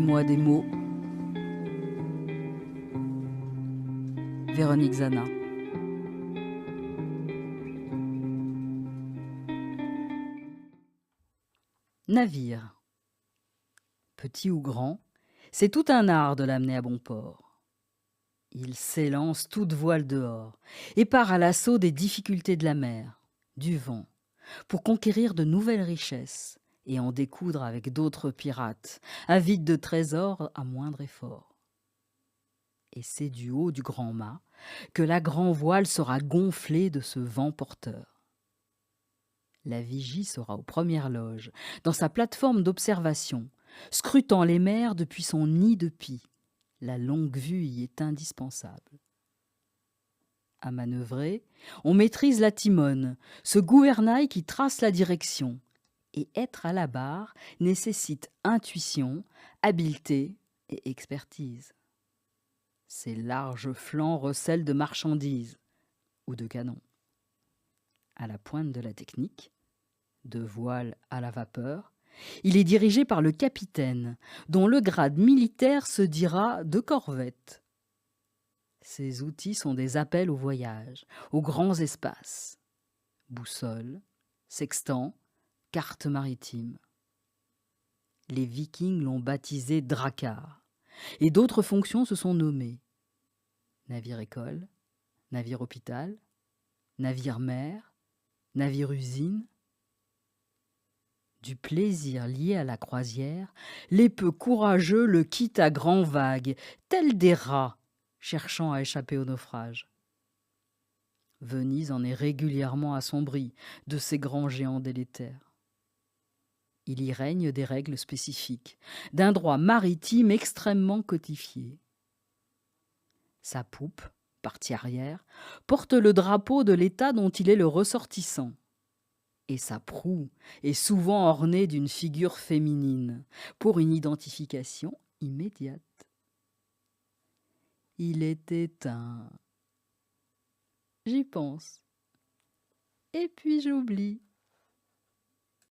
Dis-moi des mots. Véronique Zana. Navire. Petit ou grand, c'est tout un art de l'amener à bon port. Il s'élance toute voile dehors et part à l'assaut des difficultés de la mer, du vent, pour conquérir de nouvelles richesses et en découdre avec d'autres pirates, avides de trésors à moindre effort. Et c'est du haut du grand mât que la grand voile sera gonflée de ce vent porteur. La vigie sera aux premières loges, dans sa plateforme d'observation, scrutant les mers depuis son nid de pie. La longue vue y est indispensable. À manœuvrer, on maîtrise la timone, ce gouvernail qui trace la direction. Et être à la barre nécessite intuition, habileté et expertise. Ses larges flancs recèlent de marchandises ou de canons. À la pointe de la technique, de voile à la vapeur, il est dirigé par le capitaine, dont le grade militaire se dira de corvette. Ses outils sont des appels au voyage, aux grands espaces. Boussole, sextant, carte maritime. Les Vikings l'ont baptisé Drakkar, et d'autres fonctions se sont nommées. Navire-école, navire-hôpital, navire-mer, navire-usine. Du plaisir lié à la croisière, les peu courageux le quittent à grands vagues, tels des rats cherchant à échapper au naufrage. Venise en est régulièrement assombrie de ces grands géants délétères. Il y règne des règles spécifiques, d'un droit maritime extrêmement codifié. Sa poupe, partie arrière, porte le drapeau de l'État dont il est le ressortissant. Et sa proue est souvent ornée d'une figure féminine, pour une identification immédiate. Il était un... J'y pense. Et puis j'oublie.